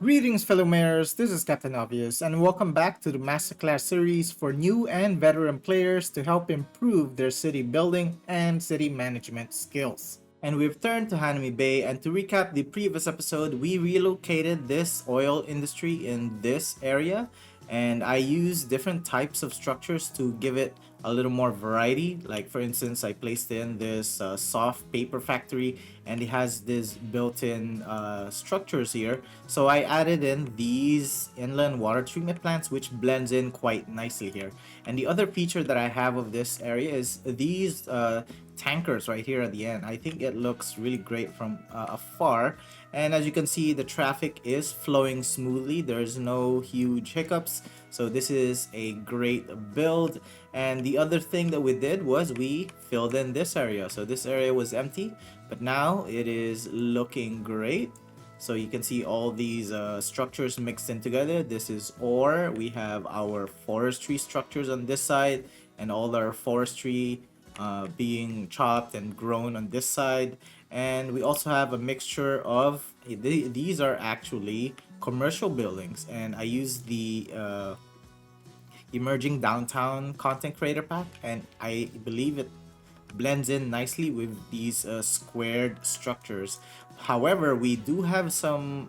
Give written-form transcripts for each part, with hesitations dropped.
Greetings, fellow mayors. This is Captain Obvious, and welcome back to the Masterclass series for new and veteran players to help improve their city building and city management skills. And we've turned to Hanami Bay, and to recap the previous episode, we relocated this oil industry in this area, and I used different types of structures to give it a little more variety. Like, for instance, I placed in this soft paper factory, and it has this built-in structures here. So I added in these inland water treatment plants, which blends in quite nicely here. And the other feature that I have of this area is these tankers right here at the end. I think it looks really great from afar, and as you can see, the traffic is flowing smoothly. There's no huge hiccups, so this is a great build. And the other thing that we did was we filled in this area. So this area was empty, but now it is looking great. So you can see all these structures mixed in together. This is ore. We have our forestry structures on this side, and all our forestry being chopped and grown on this side. And we also have a mixture of these are actually commercial buildings, and I use the emerging downtown content creator pack, and I believe it blends in nicely with these squared structures. However, we do have some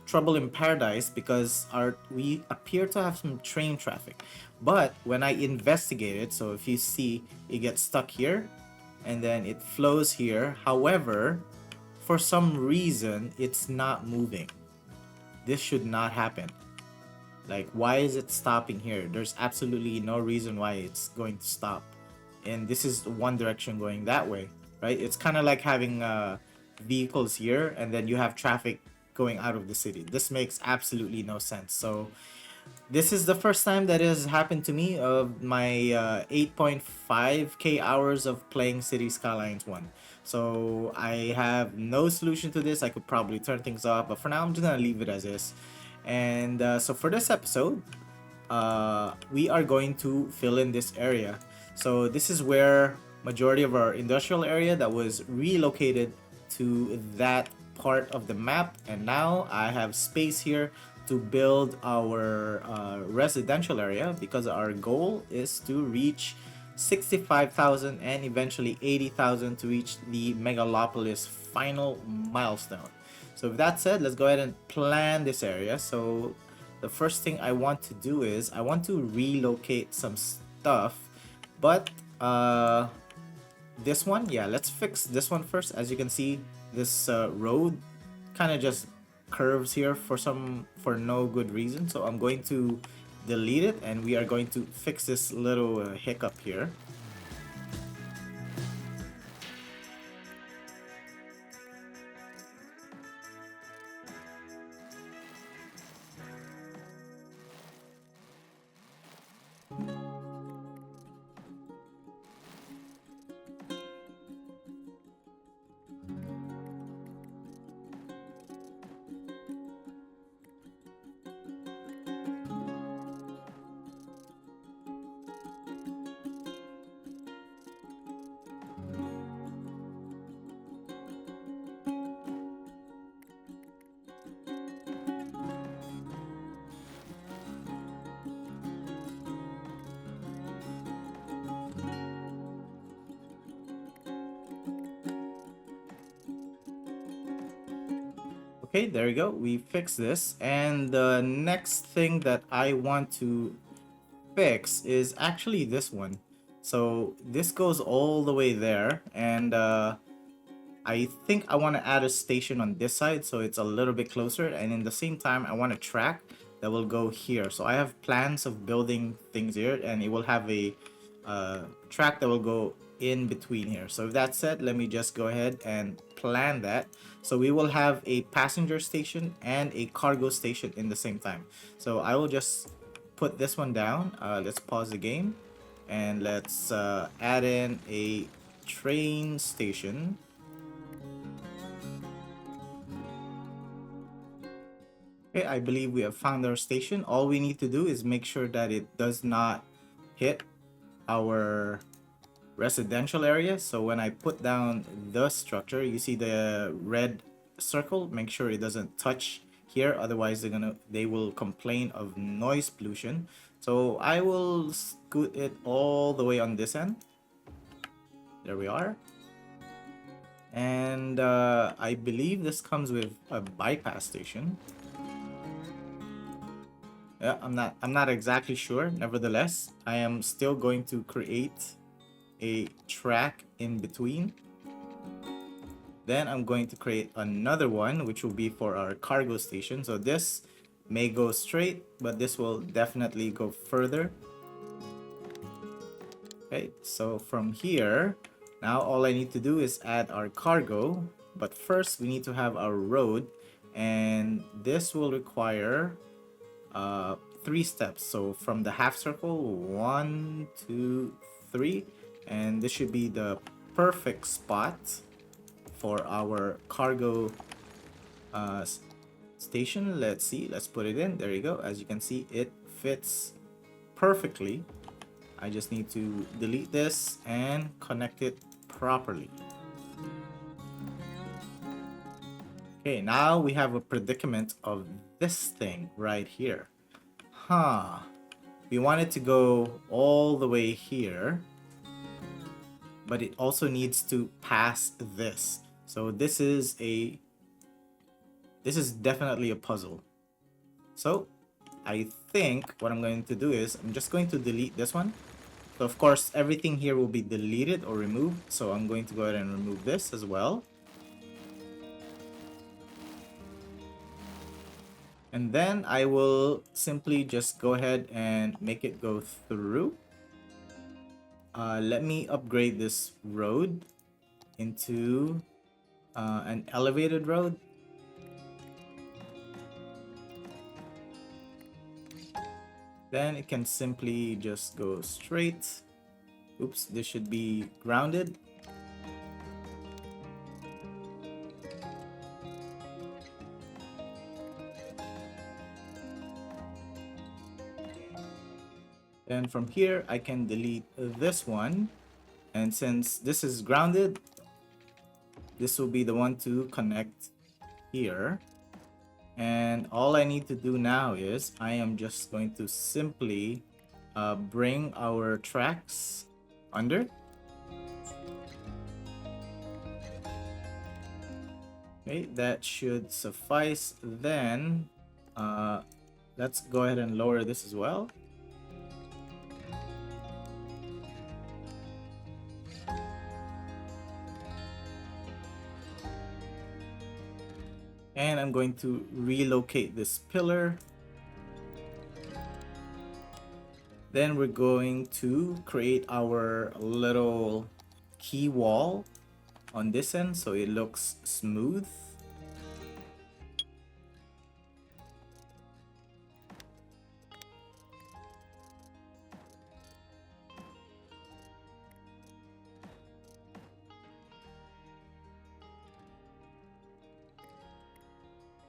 trouble in Paradise because we appear to have some train traffic. But when I investigated, so if you see, it gets stuck here and then it flows here. However, for some reason, it's not moving. This should not happen. Like, why is it stopping here? There's absolutely no reason why it's going to stop. And this is one direction going that way, right? It's kind of like having vehicles here and then you have traffic going out of the city. This makes absolutely no sense. So this is the first time that it has happened to me of my 8.5k hours of playing City Skylines 1. So I have no solution to this. I could probably turn things off, but for now I'm just gonna leave it as is. And so for this episode, we are going to fill in this area. So this is where majority of our industrial area that was relocated to that part of the map, and now I have space here to build our residential area because our goal is to reach 65,000 and eventually 80,000 to reach the megalopolis final milestone. So with that said, let's go ahead and plan this area. So the first thing I want to do is I want to relocate some stuff, but this one, yeah, let's fix this one first. As you can see, this road kind of just curves here for no good reason, so I'm going to delete it and we are going to fix this little hiccup here. Okay, there we go. We fixed this. And the next thing that I want to fix is actually this one. So this goes all the way there, and I think I want to add a station on this side so it's a little bit closer, and in the same time I want a track that will go here. So I have plans of building things here, and it will have a track that will go in between here. So with that said, let me just go ahead and plan that. So we will have a passenger station and a cargo station in the same time. So I will just put this one down. Let's pause the game and let's add in a train station. Okay, I believe we have found our station. All we need to do is make sure that it does not hit our residential area. So when I put down the structure, you see the red circle, make sure it doesn't touch here, otherwise they will complain of noise pollution. So I will scoot it all the way on this end. There we are. And I believe this comes with a bypass station. Yeah, I'm not exactly sure. Nevertheless, I am still going to create a track in between. Then I'm going to create another one, which will be for our cargo station. So this may go straight, but this will definitely go further. Okay, so from here, now all I need to do is add our cargo. But first, we need to have our road. And this will require 3 steps. So from the half circle, 1, 2, 3. And this should be the perfect spot for our cargo uh, station. Let's see, let's put it in. There you go. As you can see, it fits perfectly. I just need to delete this and connect it properly. Okay, now we have a predicament of this thing right here. We want it to go all the way here, but it also needs to pass this. So this is definitely a puzzle. So I think what I'm going to do is I'm just going to delete this one. So of course everything here will be deleted or removed. So I'm going to go ahead and remove this as well. And then I will simply just go ahead and make it go through. Let me upgrade this road into an elevated road. Then it can simply just go straight. Oops, this should be grounded. Then from here, I can delete this one. And since this is grounded, this will be the one to connect here. And all I need to do now is I am just going to simply bring our tracks under. Okay, that should suffice. Then let's go ahead and lower this as well. And I'm going to relocate this pillar. Then we're going to create our little key wall on this end so it looks smooth.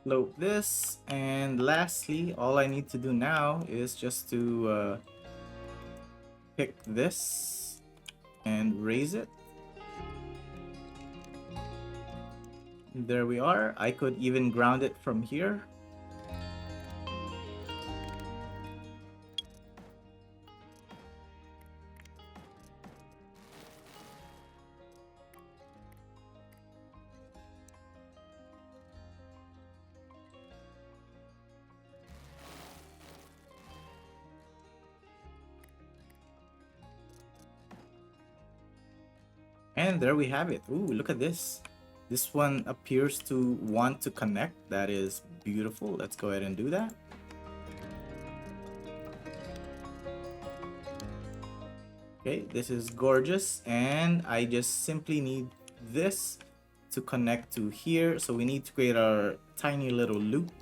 Load this, and lastly, all I need to do now is just to pick this and raise it. There we are. I could even ground it from here. And there we have it. Ooh, look at this. This one appears to want to connect. That is beautiful. Let's go ahead and do that. Okay, this is gorgeous. And I just simply need this to connect to here. So we need to create our tiny little loop.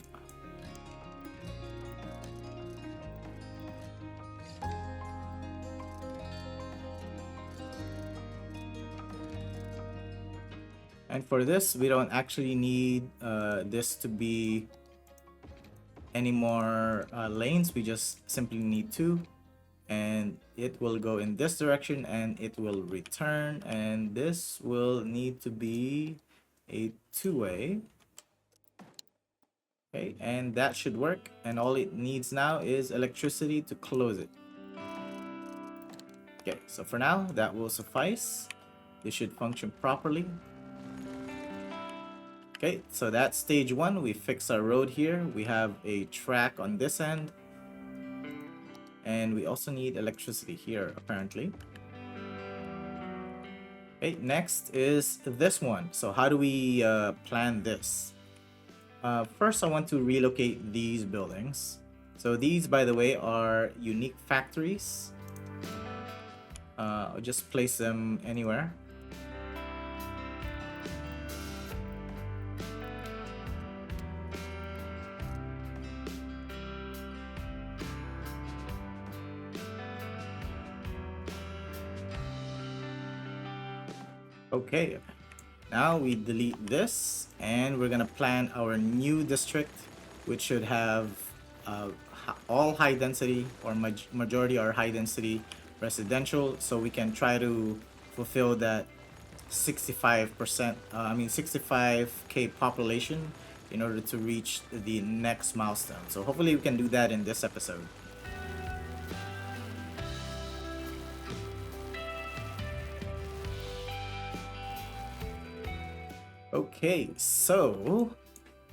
And for this, we don't actually need this to be any more lanes. We just simply need 2. And it will go in this direction and it will return. And this will need to be a 2-way. Okay, and that should work. And all it needs now is electricity to close it. Okay, so for now, that will suffice. This should function properly. Okay, so that's stage one. We fix our road here. We have a track on this end. And we also need electricity here, apparently. Okay, next is this one. So how do we plan this? First, I want to relocate these buildings. So these, by the way, are unique factories. I'll just place them anywhere. Okay, now we delete this and we're gonna plan our new district, which should have all high density or majority are high density residential, so we can try to fulfill that 65%, 65k population in order to reach the next milestone. So hopefully we can do that in this episode. Okay, so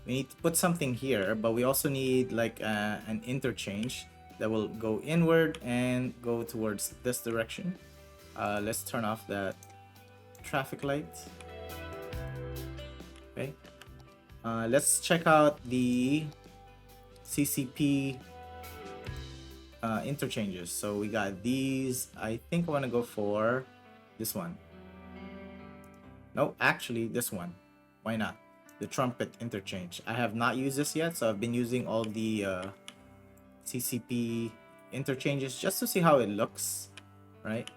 we need to put something here, but we also need like an interchange that will go inward and go towards this direction. Let's turn off that traffic light. Okay. Let's check out the CCP interchanges. So we got these. I think I want to go for this one. No, actually this one. Why not? The trumpet interchange. I have not used this yet, so I've been using all the CCP interchanges just to see how it looks, right?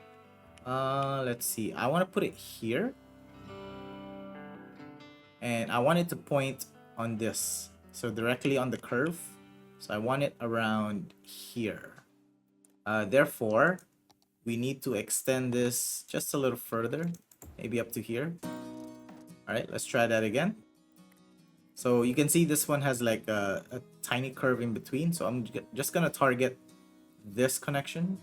Let's see. I want to put it here, and I want it to point on this, so directly on the curve. So I want it around here. Therefore, we need to extend this just a little further, maybe up to here. All right, let's try that again. So you can see this one has like a tiny curve in between. So I'm just gonna target this connection.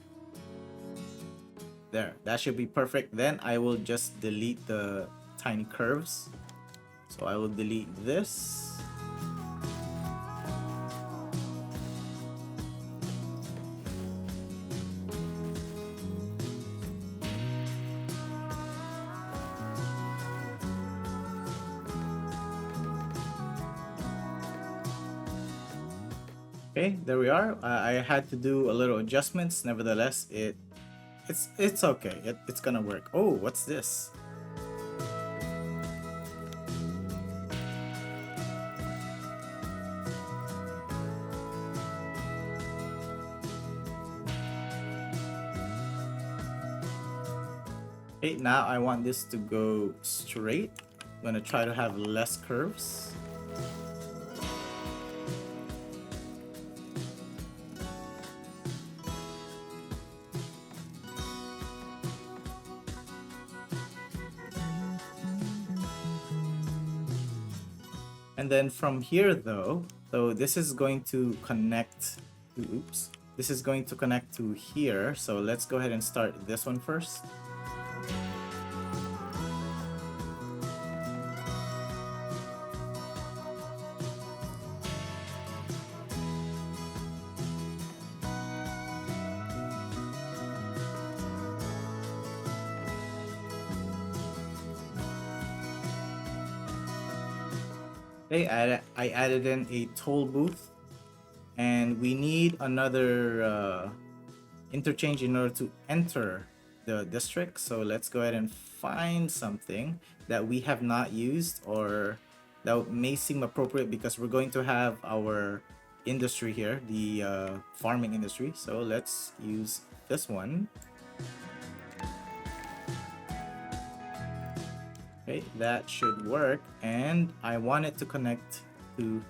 There, that should be perfect. Then I will just delete the tiny curves. So I will delete this. Okay, there we are. I had to do a little adjustments. Nevertheless, it's okay. It's gonna work. Oh, what's this? Okay, now I want this to go straight. I'm gonna try to have less curves. And then from here though, so this is going to connect to, oops, this is going to connect to here. So let's go ahead and start this one first. Okay, I added in a toll booth, and we need another interchange in order to enter the district. So let's go ahead and find something that we have not used or that may seem appropriate because we're going to have our industry here, the farming industry. So let's use this one. Okay, that should work, and I want it to connect to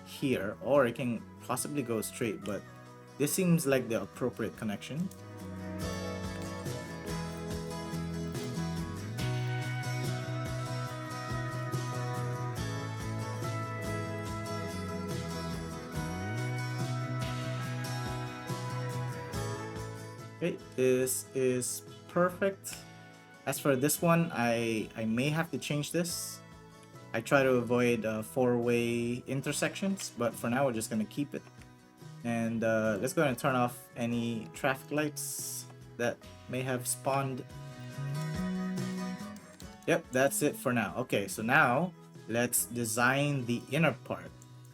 here, or it can possibly go straight, but this seems like the appropriate connection. Okay, this is perfect. As for this one, I may have to change this. I try to avoid four-way intersections, but for now we're just gonna keep it. And let's go ahead and turn off any traffic lights that may have spawned. Yep, that's it for now. Okay, so now let's design the inner part.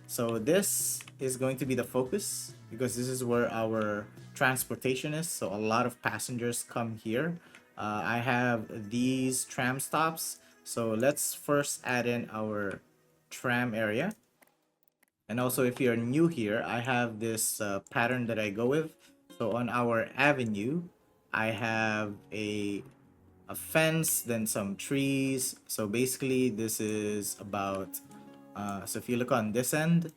So this is going to be the focus because this is where our transportation is. So a lot of passengers come here. I have these tram stops. So let's first add in our tram area. And also if you're new here, I have this pattern that I go with. So on our avenue, I have a fence, then some trees. So basically this is about, so if you look on this end,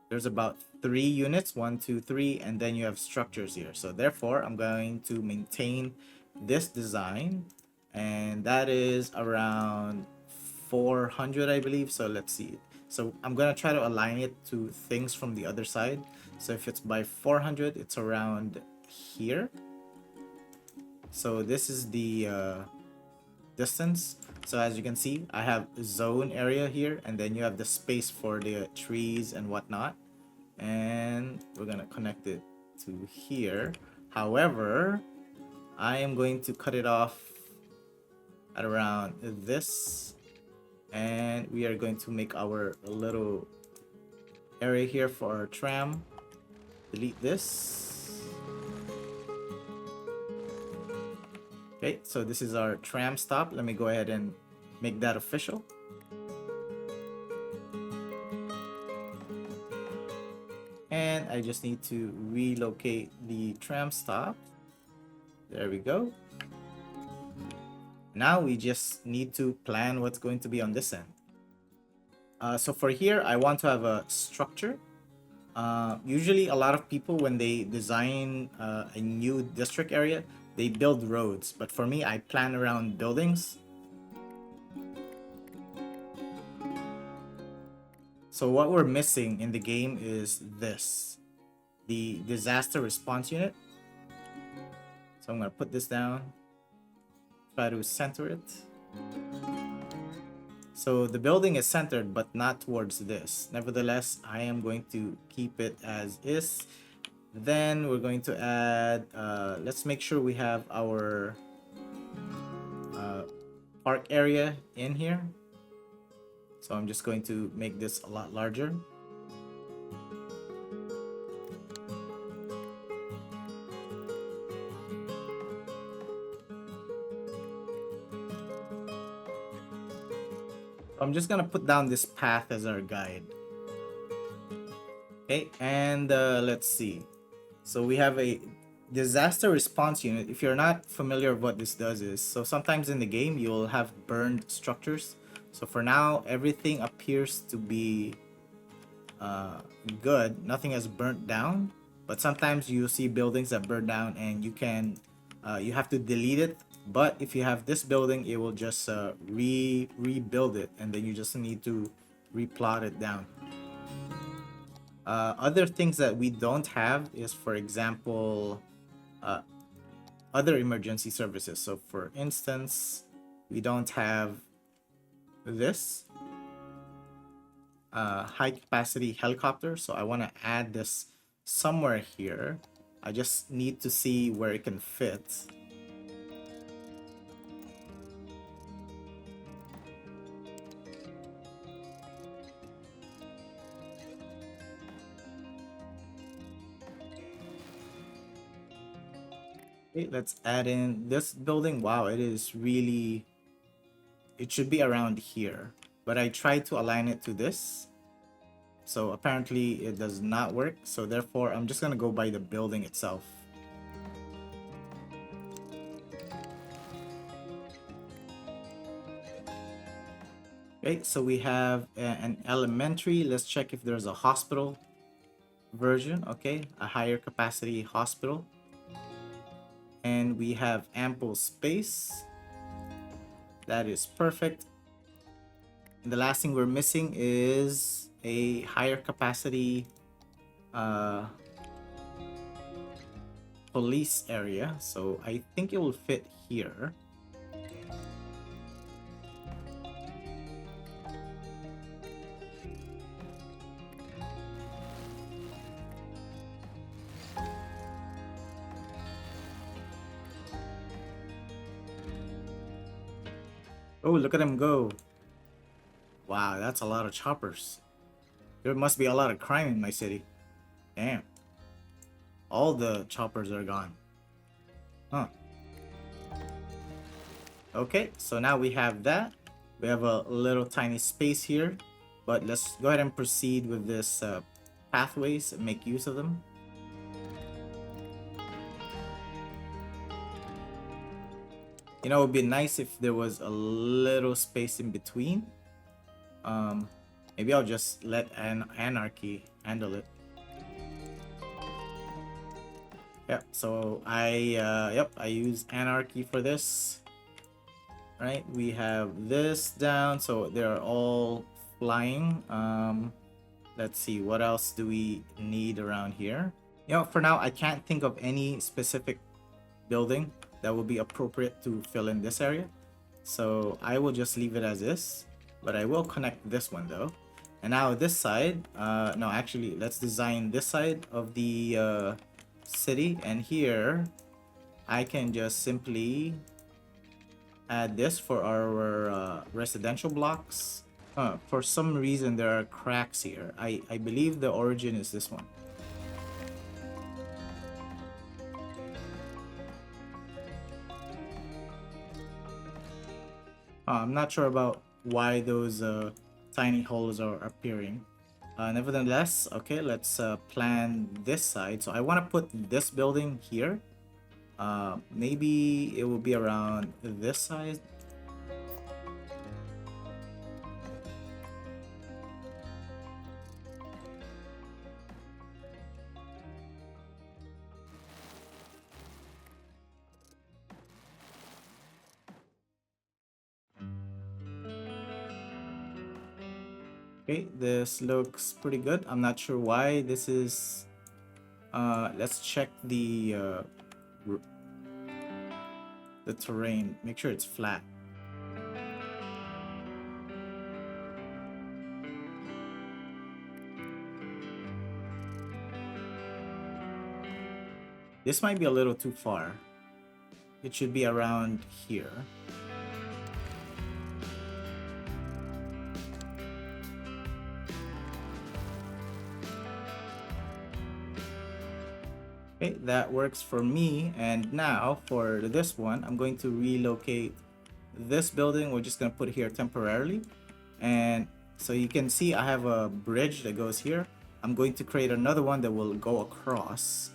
there's about 3 units, 1, 2, 3, and then you have structures here. So therefore I'm going to maintain this design, and that is around 400, I believe. So let's see. So I'm gonna try to align it to things from the other side. So if it's by 400, it's around here. So this is the distance. So as you can see, I have zone area here, and then you have the space for the trees and whatnot. And we're gonna connect it to here. However, I am going to cut it off at around this, and we are going to make our little area here for our tram. Delete this. Okay, so this is our tram stop. Let me go ahead and make that official. And I just need to relocate the tram stop. There we go. Now we just need to plan what's going to be on this end. So for here, I want to have a structure. Usually a lot of people, when they design a new district area, they build roads. But for me, I plan around buildings. So what we're missing in the game is this, the disaster response unit. So I'm gonna put this down, try to center it. So the building is centered, but not towards this. Nevertheless, I am going to keep it as is. Then we're going to add, let's make sure we have our park area in here. So I'm just going to make this a lot larger. I'm just gonna put down this path as our guide. Okay, and let's see. So we have a disaster response unit. If you're not familiar with what this does is, so sometimes in the game you'll have burned structures. So for now, everything appears to be good. Nothing has burnt down, but sometimes you see buildings that burn down and you can, you have to delete it. But if you have this building, it will just rebuild it, and then you just need to replot it down. Other things that we don't have is, for example, other emergency services. So for instance, we don't have this high capacity helicopter. So I want to add this somewhere here. I just need to see where it can fit. Okay, let's add in this building. Wow, it is really, it should be around here, but I tried to align it to this. So apparently it does not work. So therefore I'm just gonna go by the building itself. Okay, so we have an elementary. Let's check if there's a hospital version. Okay, a higher capacity hospital. And we have ample space. That is perfect. And the last thing we're missing is a higher capacity police area, so I think it will fit here. Oh, look at him go. Wow, that's a lot of choppers. There must be a lot of crime in my city. Damn. All the choppers are gone. Huh. Okay, so now we have that. We have a little tiny space here. But let's go ahead and proceed with this pathways and make use of them. You know, it would be nice if there was a little space in between. Um, Maybe I'll just let Anarchy handle it. Yep, so I use Anarchy for this. Right, we have this down, so they're all flying. Let's see, what else do we need around here? You know, for now, I can't think of any specific building that would be appropriate to fill in this area. So I will just leave it as is, but I will connect this one though. And now this side, no, actually, let's design this side of the city. And here, I can just simply add this for our residential blocks. For some reason, there are cracks here. I believe the origin is this one. I'm not sure about why those tiny holes are appearing. Nevertheless, okay, let's plan this side. So I want to put this building here. Maybe it will be around this side. Okay, this looks pretty good. I'm not sure why this is. Let's check the terrain. Make sure it's flat. This might be a little too far. It should be around here. Okay, that works for me. And now for this one, I'm going to relocate this building. We're just going to put it here temporarily. And so you can see I have a bridge that goes here. I'm going to create another one that will go across.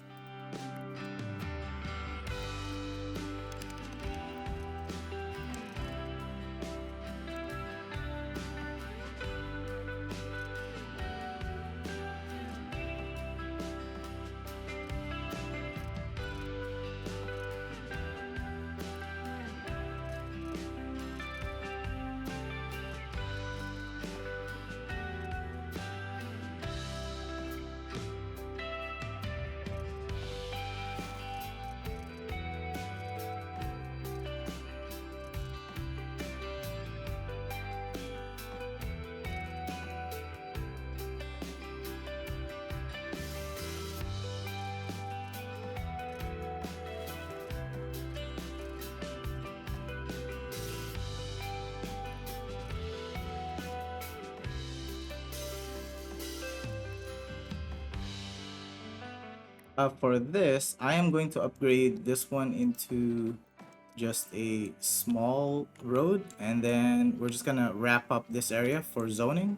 For this, I am going to upgrade this one into just a small road, and then we're just gonna wrap up this area for zoning.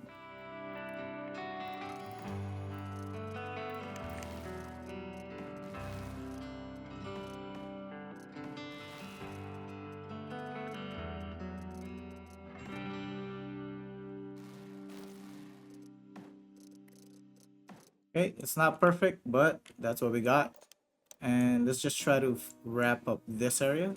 Okay, it's not perfect, but that's what we got. And let's just try to wrap up this area.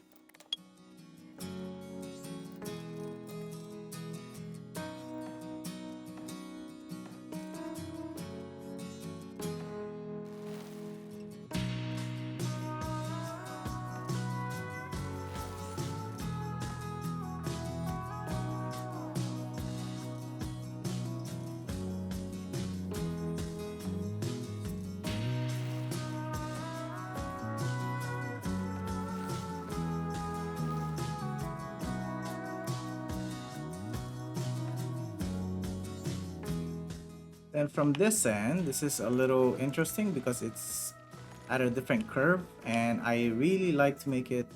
Then from this end, this is a little interesting because it's at a different curve, and I really like to make it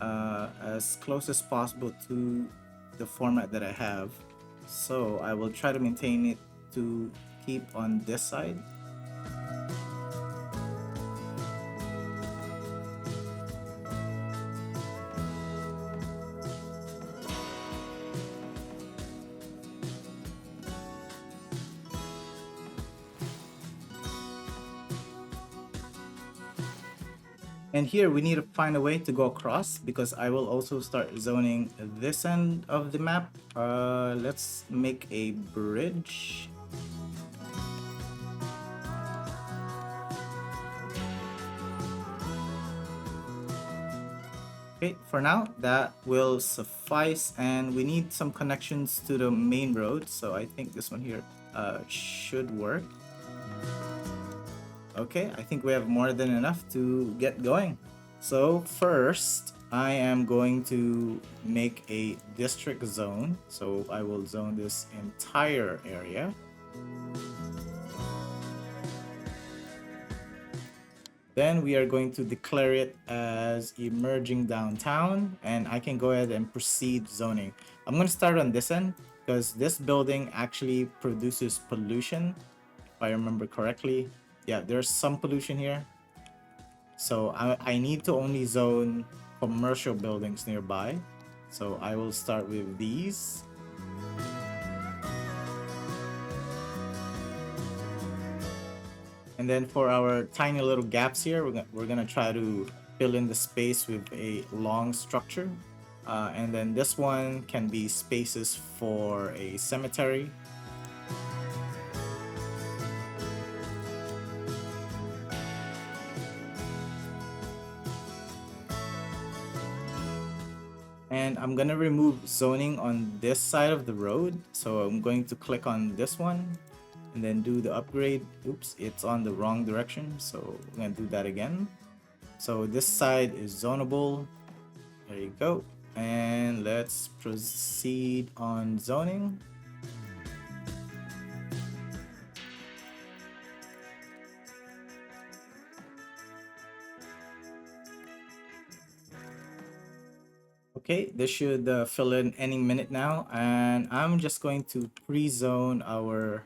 as close as possible to the format that I have. So I will try to maintain it to keep on this side. And here we need to find a way to go across because I will also start zoning this end of the map. Let's make a bridge. Okay, for now that will suffice, and we need some connections to the main road, so I think this one here should work. Okay, I think we have more than enough to get going. So first, I am going to make a district zone. So I will zone this entire area. Then we are going to declare it as emerging downtown, and I can go ahead and proceed zoning. I'm going to start on this end because this building actually produces pollution, if I remember correctly. Yeah, there's some pollution here. So I need to only zone commercial buildings nearby. So I will start with these. And then for our tiny little gaps here, we're gonna try to fill in the space with a long structure. And then this one can be spaces for a cemetery. And I'm gonna remove zoning on this side of the road. So I'm going to click on this one and then do the upgrade. Oops, it's on the wrong direction. So I'm gonna do that again. So this side is zonable. There you go. And let's proceed on zoning. Okay, this should fill in any minute now. And I'm just going to pre-zone our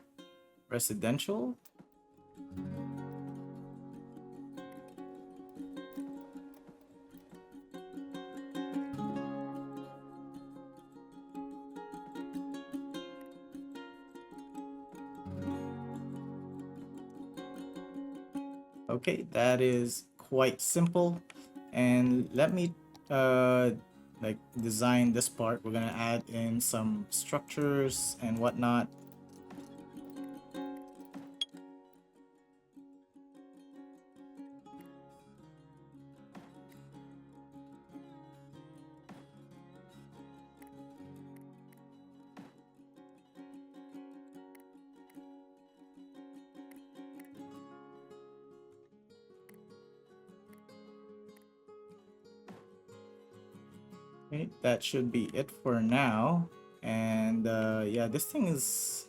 residential. Okay, that is quite simple. And let me like design this part. We're gonna add in some structures and whatnot. Okay, that should be it for now. And yeah, this is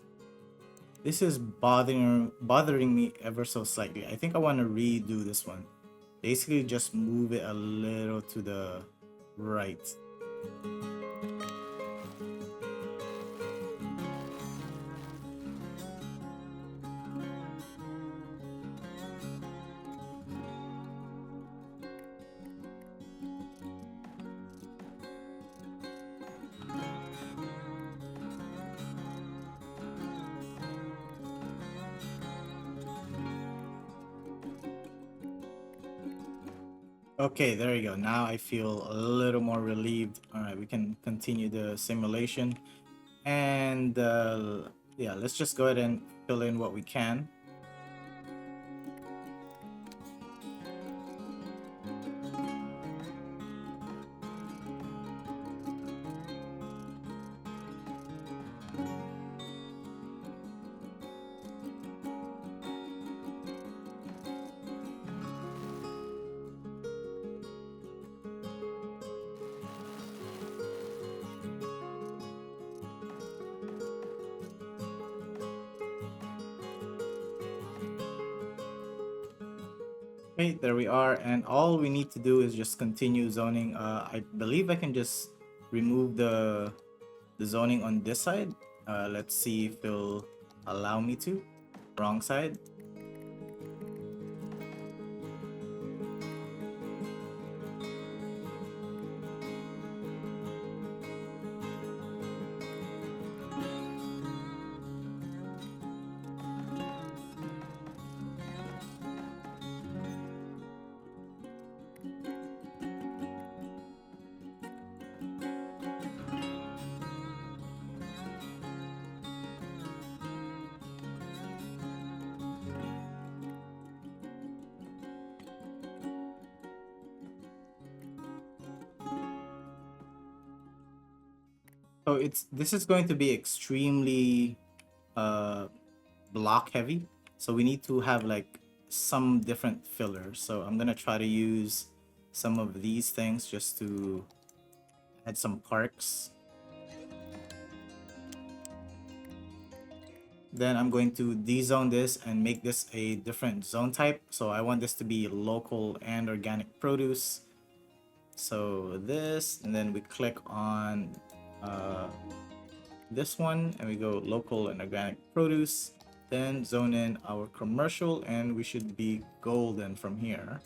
bothering me ever so slightly. I think I want to redo this one. Basically, just move it a little to the right. Okay, there you go. Now I feel a little more relieved. All right, we can continue the simulation. And yeah, let's just go ahead and fill in what we can. Okay, there we are, and all we need to do is just continue zoning. I believe I can just remove the zoning on this side. Let's see if it'll allow me to. Wrong side. So this is going to be extremely uh block heavy. So we need to have like some different fillers. So I'm gonna try to use some of these things just to add some parks. Then I'm going to dezone this and make this a different zone type. So I want this to be local and organic produce. So this, and then we click on this one and we go local and organic produce. Then zone in our commercial and we should be golden from here.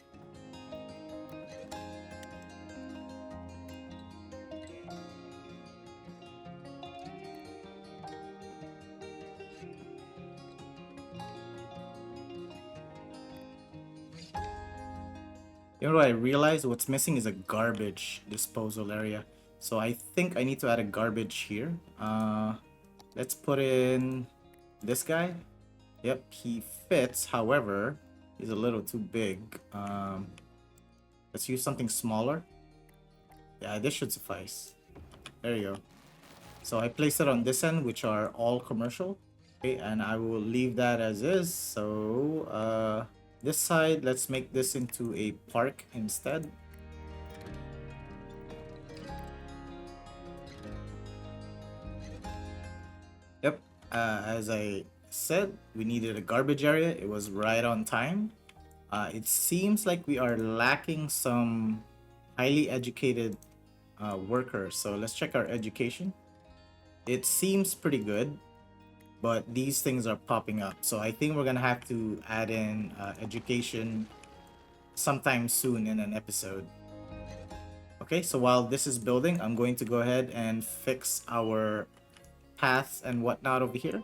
You know what I realized? What's missing is a garbage disposal area. So I think I need to add a garbage here. Let's put in this guy. Yep, he fits. However, he's a little too big. Let's use something smaller. Yeah, this should suffice. There you go. So I place it on this end, which are all commercial. Okay, and I will leave that as is. So this side, let's make this into a park instead. Yep, as I said, we needed a garbage area. It was right on time. It seems like we are lacking some highly educated workers. So let's check our education. It seems pretty good, but these things are popping up. So I think we're gonna have to add in education sometime soon in an episode. Okay, so while this is building, I'm going to go ahead and fix our paths and whatnot over here.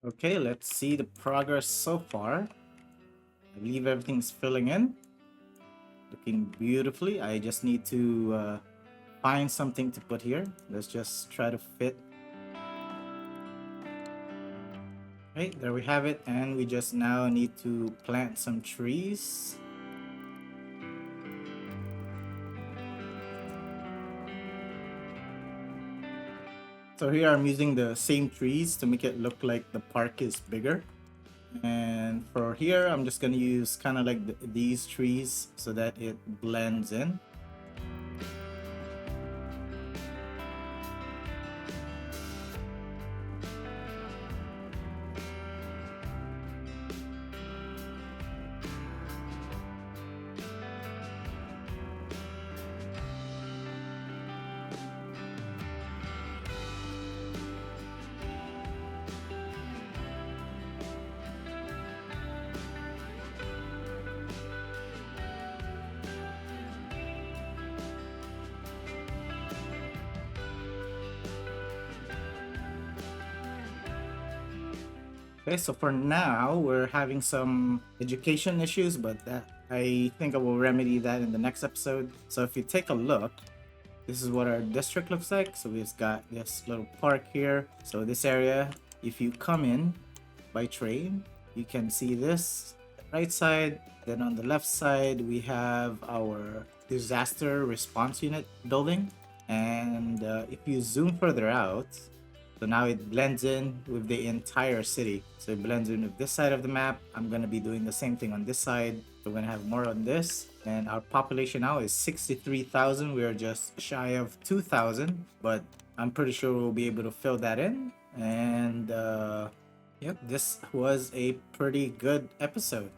Okay, let's see the progress so far. I believe everything's filling in. Looking beautifully. I just need to find something to put here. Let's just try to fit. Okay, there we have it. And we just now need to plant some trees. So here I'm using the same trees to make it look like the park is bigger. And for here, I'm just gonna use kind of like these trees so that it blends in. Okay, so for now, we're having some education issues, but I think I will remedy that in the next episode. So if you take a look, this is what our district looks like. So we've got this little park here. So this area, if you come in by train, you can see this right side. Then on the left side, we have our disaster response unit building. And if you zoom further out, so now it blends in with the entire city. So it blends in with this side of the map. I'm gonna be doing the same thing on this side. We're gonna have more on this. And our population now is 63,000. We are just shy of 2,000, but I'm pretty sure we'll be able to fill that in. And yep, this was a pretty good episode.